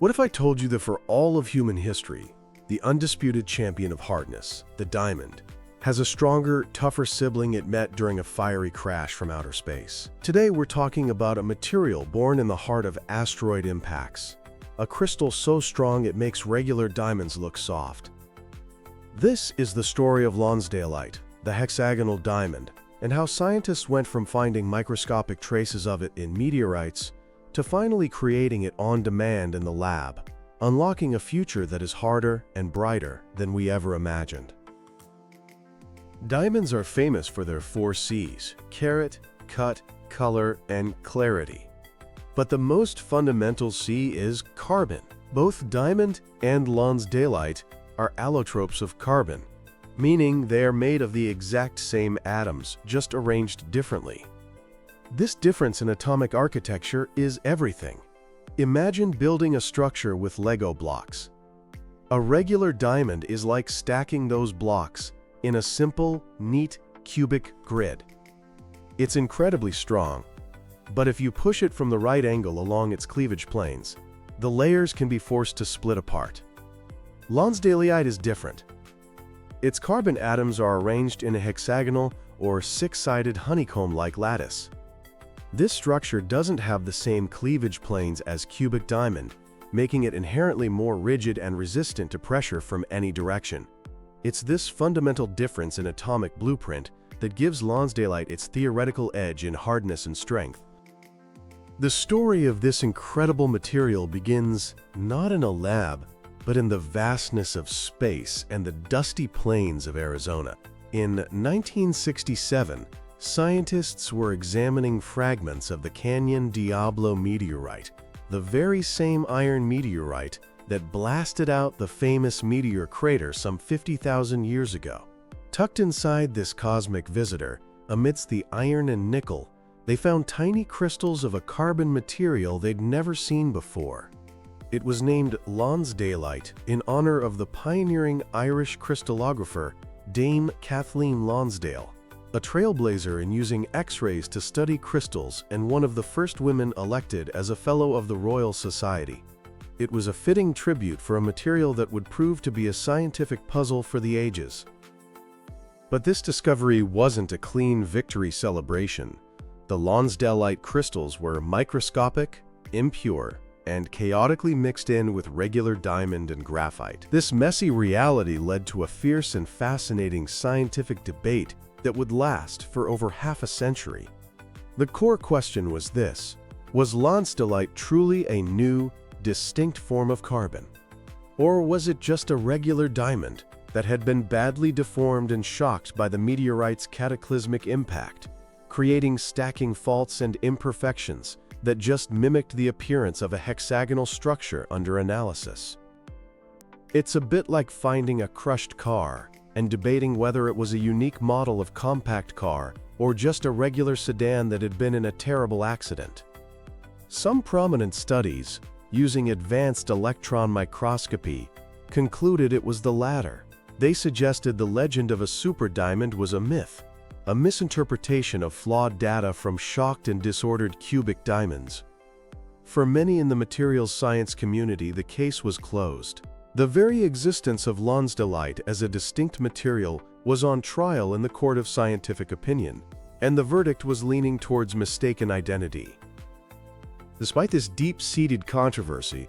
What if I told you that for all of human history, the undisputed champion of hardness, the diamond, has a stronger, tougher sibling it met during a fiery crash from outer space? Today we're talking about a material born in the heart of asteroid impacts, a crystal so strong it makes regular diamonds look soft. This is the story of Lonsdaleite, the hexagonal diamond, and how scientists went from finding microscopic traces of it in meteorites to finally creating it on demand in the lab, unlocking a future that is harder and brighter than we ever imagined. Diamonds are famous for their 4 C's: carat, cut, color, and clarity. But the most fundamental C is carbon. Both diamond and Lonsdaleite are allotropes of carbon, meaning they are made of the exact same atoms, just arranged differently. This difference in atomic architecture is everything. Imagine building a structure with Lego blocks. A regular diamond is like stacking those blocks in a simple, neat, cubic grid. It's incredibly strong, but if you push it from the right angle along its cleavage planes, the layers can be forced to split apart. Lonsdaleite is different. Its carbon atoms are arranged in a hexagonal or 6-sided honeycomb-like lattice. This structure doesn't have the same cleavage planes as cubic diamond, making it inherently more rigid and resistant to pressure from any direction. It's this fundamental difference in atomic blueprint that gives Lonsdaleite its theoretical edge in hardness and strength. The story of this incredible material begins not in a lab, but in the vastness of space and the dusty plains of Arizona. In 1967, scientists were examining fragments of the Canyon Diablo meteorite, the very same iron meteorite that blasted out the famous meteor crater some 50,000 years ago. Tucked inside this cosmic visitor, amidst the iron and nickel, they found tiny crystals of a carbon material they'd never seen before. It was named Lonsdaleite in honor of the pioneering Irish crystallographer Dame Kathleen Lonsdale, a trailblazer in using X-rays to study crystals and one of the first women elected as a Fellow of the Royal Society. It was a fitting tribute for a material that would prove to be a scientific puzzle for the ages. But this discovery wasn't a clean victory celebration. The Lonsdaleite crystals were microscopic, impure, and chaotically mixed in with regular diamond and graphite. This messy reality led to a fierce and fascinating scientific debate that would last for over half a century. The core question was this: was Lonsdaleite truly a new, distinct form of carbon? Or was it just a regular diamond that had been badly deformed and shocked by the meteorite's cataclysmic impact, creating stacking faults and imperfections that just mimicked the appearance of a hexagonal structure under analysis? It's a bit like finding a crushed car and debating whether it was a unique model of compact car or just a regular sedan that had been in a terrible accident. Some prominent studies, using advanced electron microscopy, concluded it was the latter. They suggested the legend of a superdiamond was a myth, a misinterpretation of flawed data from shocked and disordered cubic diamonds. For many in the materials science community, the case was closed. The very existence of Lonsdaleite as a distinct material was on trial in the court of scientific opinion, and the verdict was leaning towards mistaken identity. Despite this deep-seated controversy,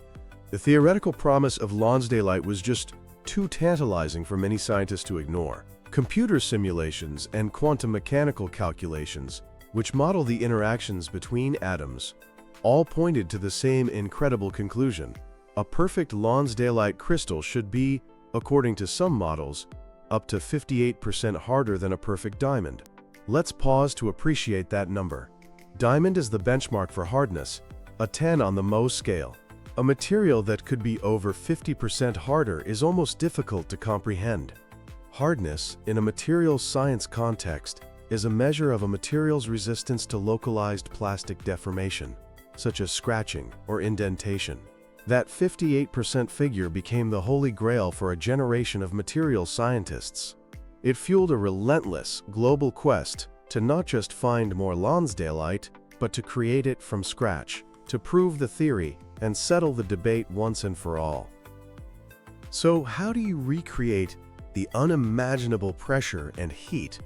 the theoretical promise of Lonsdaleite was just too tantalizing for many scientists to ignore. Computer simulations and quantum mechanical calculations, which model the interactions between atoms, all pointed to the same incredible conclusion: a perfect Lonsdaleite crystal should be, according to some models, up to 58% harder than a perfect diamond. Let's pause to appreciate that number. Diamond is the benchmark for hardness, a 10 on the Mohs scale. A material that could be over 50% harder is almost difficult to comprehend. Hardness, in a materials science context, is a measure of a material's resistance to localized plastic deformation, such as scratching or indentation. That 58% figure became the holy grail for a generation of materials scientists. It fueled a relentless, global quest to not just find more Lonsdaleite, but to create it from scratch, to prove the theory and settle the debate once and for all. So how do you recreate the unimaginable pressure and heat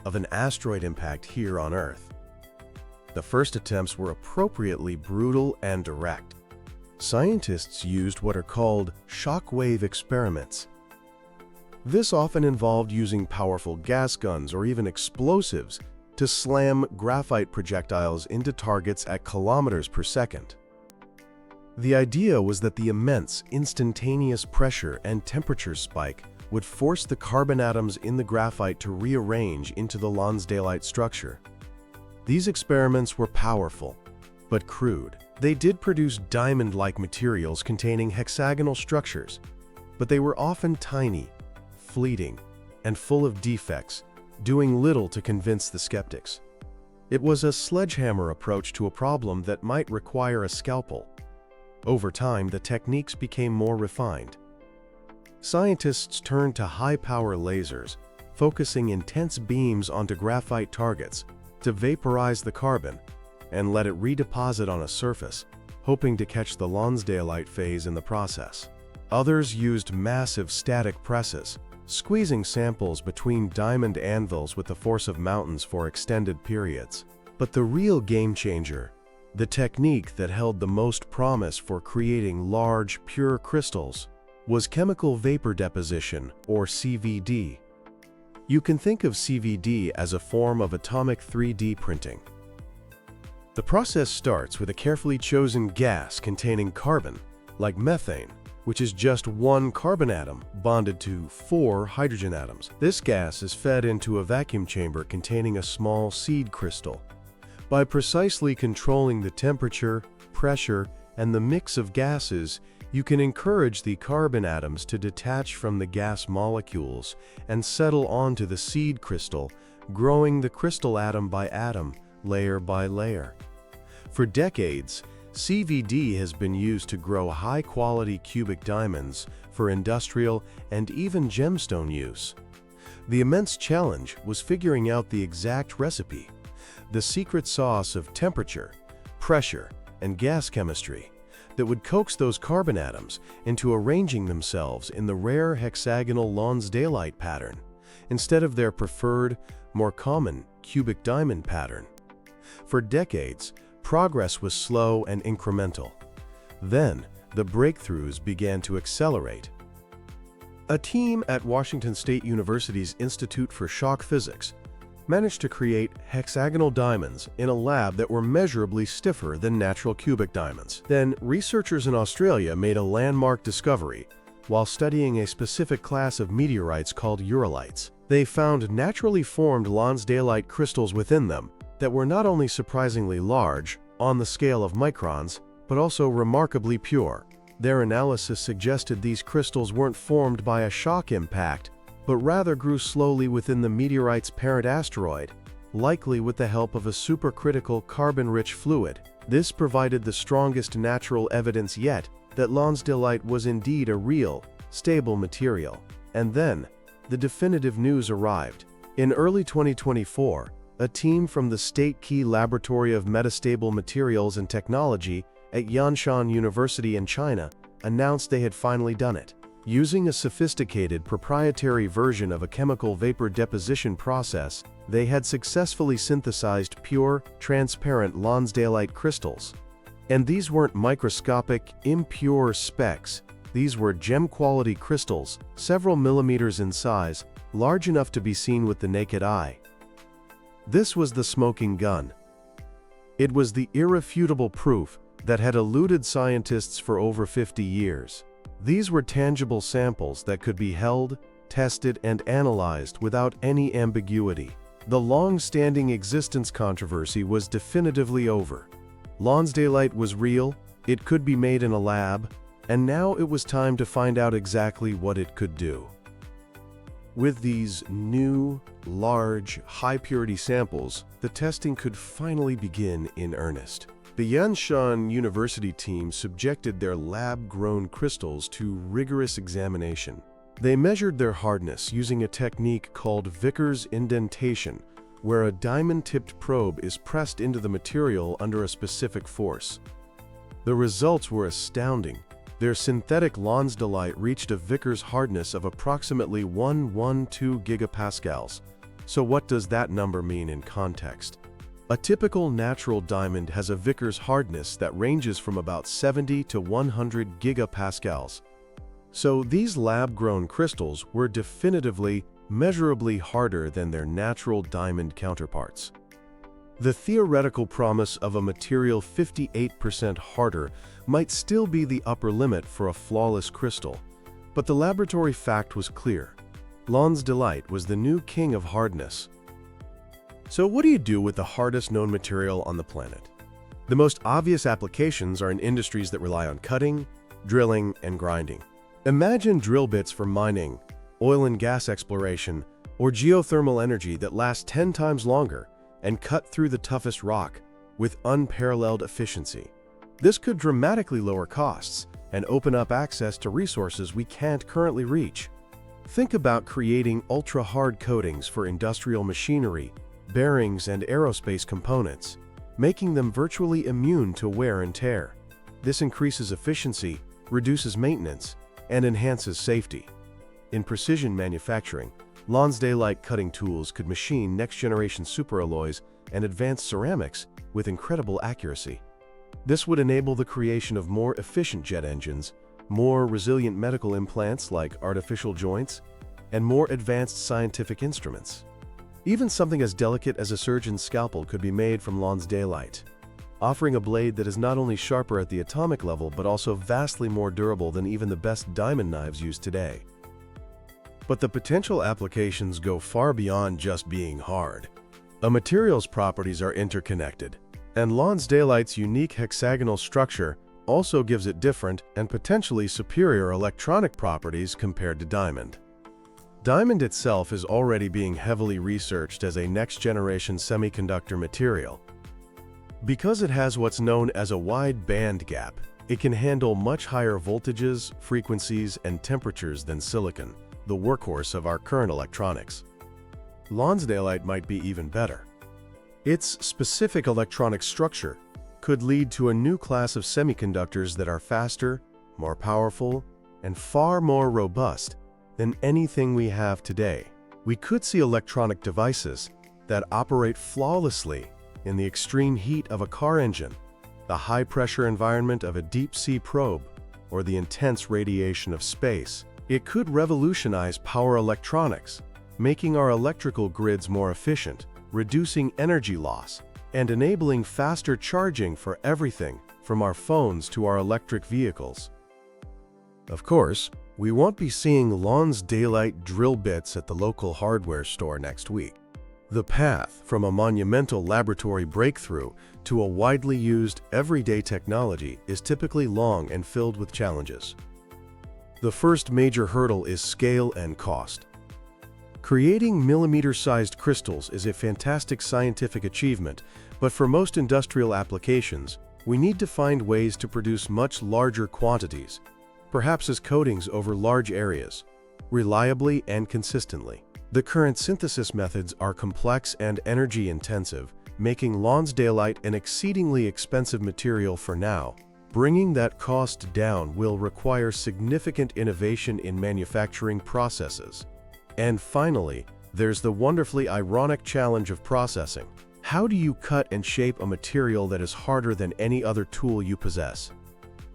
of an asteroid impact here on Earth? The first attempts were appropriately brutal and direct. Scientists used what are called shockwave experiments. This often involved using powerful gas guns or even explosives to slam graphite projectiles into targets at kilometers per second. The idea was that the immense, instantaneous pressure and temperature spike would force the carbon atoms in the graphite to rearrange into the Lonsdaleite structure. These experiments were powerful, but crude. They did produce diamond-like materials containing hexagonal structures, but they were often tiny, fleeting, and full of defects, doing little to convince the skeptics. It was a sledgehammer approach to a problem that might require a scalpel. Over time, the techniques became more refined. Scientists turned to high-power lasers, focusing intense beams onto graphite targets to vaporize the carbon and let it redeposit on a surface, hoping to catch the Lonsdaleite phase in the process. Others used massive static presses, squeezing samples between diamond anvils with the force of mountains for extended periods. But the real game changer, the technique that held the most promise for creating large, pure crystals, was chemical vapor deposition, or CVD. You can think of CVD as a form of atomic 3D printing. The process starts with a carefully chosen gas containing carbon, like methane, which is just one carbon atom bonded to 4 hydrogen atoms. This gas is fed into a vacuum chamber containing a small seed crystal. By precisely controlling the temperature, pressure, and the mix of gases, you can encourage the carbon atoms to detach from the gas molecules and settle onto the seed crystal, growing the crystal atom by atom, layer by layer. For decades, CVD has been used to grow high-quality cubic diamonds for industrial and even gemstone use. The immense challenge was figuring out the exact recipe, the secret sauce of temperature, pressure, and gas chemistry that would coax those carbon atoms into arranging themselves in the rare hexagonal Lonsdaleite pattern, instead of their preferred, more common cubic diamond pattern. For decades, progress was slow and incremental. Then, the breakthroughs began to accelerate. A team at Washington State University's Institute for Shock Physics managed to create hexagonal diamonds in a lab that were measurably stiffer than natural cubic diamonds. Then, researchers in Australia made a landmark discovery while studying a specific class of meteorites called uralites. They found naturally formed Lonsdaleite crystals within them that were not only surprisingly large, on the scale of microns, but also remarkably pure. Their analysis suggested these crystals weren't formed by a shock impact, but rather grew slowly within the meteorite's parent asteroid, likely with the help of a supercritical carbon-rich fluid. This provided the strongest natural evidence yet that Lonsdaleite was indeed a real, stable material. And then, the definitive news arrived. In early 2024, a team from the State Key Laboratory of Metastable Materials and Technology at Yanshan University in China announced they had finally done it. Using a sophisticated proprietary version of a chemical vapor deposition process, they had successfully synthesized pure, transparent Lonsdaleite crystals. And these weren't microscopic, impure specks. These were gem-quality crystals, several millimeters in size, large enough to be seen with the naked eye. This was the smoking gun. It was the irrefutable proof that had eluded scientists for over 50 years. These were tangible samples that could be held, tested, and analyzed without any ambiguity. The long-standing existence controversy was definitively over. Lonsdaleite was real, it could be made in a lab, and now it was time to find out exactly what it could do. With these new, large, high-purity samples, the testing could finally begin in earnest. The Yanshan University team subjected their lab-grown crystals to rigorous examination. They measured their hardness using a technique called Vickers indentation, where a diamond-tipped probe is pressed into the material under a specific force. The results were astounding. Their synthetic Lonsdaleite reached a Vickers hardness of approximately 112 gigapascals. So what does that number mean in context? A typical natural diamond has a Vickers hardness that ranges from about 70 to 100 gigapascals. So these lab-grown crystals were definitively, measurably harder than their natural diamond counterparts. The theoretical promise of a material 58% harder might still be the upper limit for a flawless crystal, but the laboratory fact was clear. Lonsdaleite was the new king of hardness. So what do you do with the hardest known material on the planet? The most obvious applications are in industries that rely on cutting, drilling, and grinding. Imagine drill bits for mining, oil and gas exploration, or geothermal energy that last 10 times longer and cut through the toughest rock with unparalleled efficiency. This could dramatically lower costs and open up access to resources we can't currently reach. Think about creating ultra-hard coatings for industrial machinery, bearings, and aerospace components, making them virtually immune to wear and tear. This increases efficiency, reduces maintenance, and enhances safety. In precision manufacturing, Lonsdaleite cutting tools could machine next-generation superalloys and advanced ceramics with incredible accuracy. This would enable the creation of more efficient jet engines, more resilient medical implants like artificial joints, and more advanced scientific instruments. Even something as delicate as a surgeon's scalpel could be made from Lonsdaleite, offering a blade that is not only sharper at the atomic level but also vastly more durable than even the best diamond knives used today. But the potential applications go far beyond just being hard. A material's properties are interconnected, and Lonsdaleite's unique hexagonal structure also gives it different and potentially superior electronic properties compared to diamond. Diamond itself is already being heavily researched as a next-generation semiconductor material. Because it has what's known as a wide band gap, it can handle much higher voltages, frequencies, and temperatures than silicon, the workhorse of our current electronics. Lonsdaleite might be even better. Its specific electronic structure could lead to a new class of semiconductors that are faster, more powerful, and far more robust than anything we have today. We could see electronic devices that operate flawlessly in the extreme heat of a car engine, the high-pressure environment of a deep-sea probe, or the intense radiation of space. It could revolutionize power electronics, making our electrical grids more efficient, reducing energy loss, and enabling faster charging for everything from our phones to our electric vehicles. Of course, we won't be seeing Lonsdaleite drill bits at the local hardware store next week. The path from a monumental laboratory breakthrough to a widely used everyday technology is typically long and filled with challenges. The first major hurdle is scale and cost. Creating millimeter-sized crystals is a fantastic scientific achievement, but for most industrial applications, we need to find ways to produce much larger quantities, perhaps as coatings over large areas, reliably and consistently. The current synthesis methods are complex and energy-intensive, making Lonsdaleite an exceedingly expensive material for now. Bringing that cost down will require significant innovation in manufacturing processes. And finally, there's the wonderfully ironic challenge of processing. How do you cut and shape a material that is harder than any other tool you possess?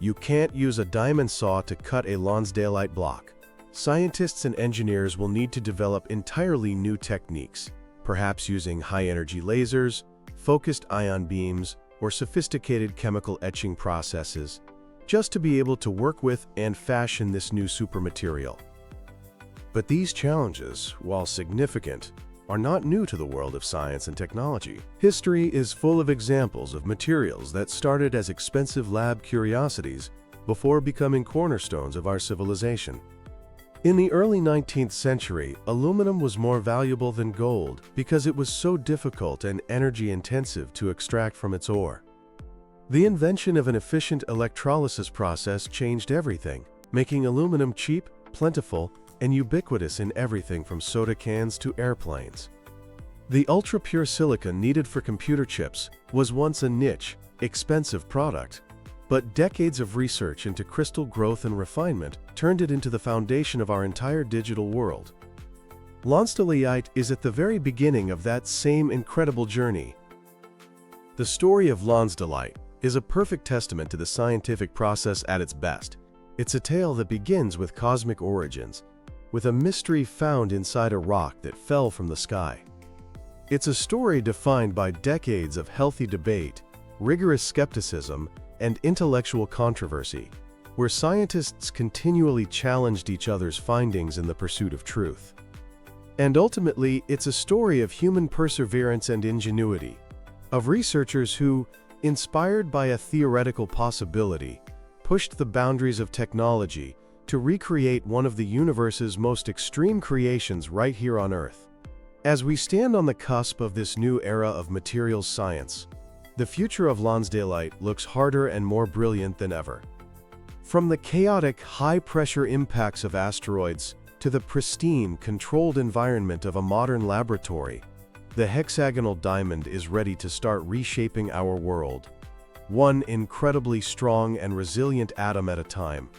You can't use a diamond saw to cut a Lonsdaleite block. Scientists and engineers will need to develop entirely new techniques, perhaps using high-energy lasers, focused ion beams, or sophisticated chemical etching processes, just to be able to work with and fashion this new supermaterial. But these challenges, while significant, are not new to the world of science and technology. History is full of examples of materials that started as expensive lab curiosities before becoming cornerstones of our civilization. In the early 19th century, aluminum was more valuable than gold because it was so difficult and energy-intensive to extract from its ore. The invention of an efficient electrolysis process changed everything, making aluminum cheap, plentiful, and ubiquitous in everything from soda cans to airplanes. The ultra-pure silicon needed for computer chips was once a niche, expensive product. But decades of research into crystal growth and refinement turned it into the foundation of our entire digital world. Lonsdaleite is at the very beginning of that same incredible journey. The story of Lonsdaleite is a perfect testament to the scientific process at its best. It's a tale that begins with cosmic origins, with a mystery found inside a rock that fell from the sky. It's a story defined by decades of healthy debate, rigorous skepticism, and intellectual controversy, where scientists continually challenged each other's findings in the pursuit of truth. And ultimately, it's a story of human perseverance and ingenuity, of researchers who, inspired by a theoretical possibility, pushed the boundaries of technology to recreate one of the universe's most extreme creations right here on Earth. As we stand on the cusp of this new era of materials science, the future of Lonsdaleite looks harder and more brilliant than ever. From the chaotic, high-pressure impacts of asteroids to the pristine, controlled environment of a modern laboratory, the hexagonal diamond is ready to start reshaping our world, one incredibly strong and resilient atom at a time.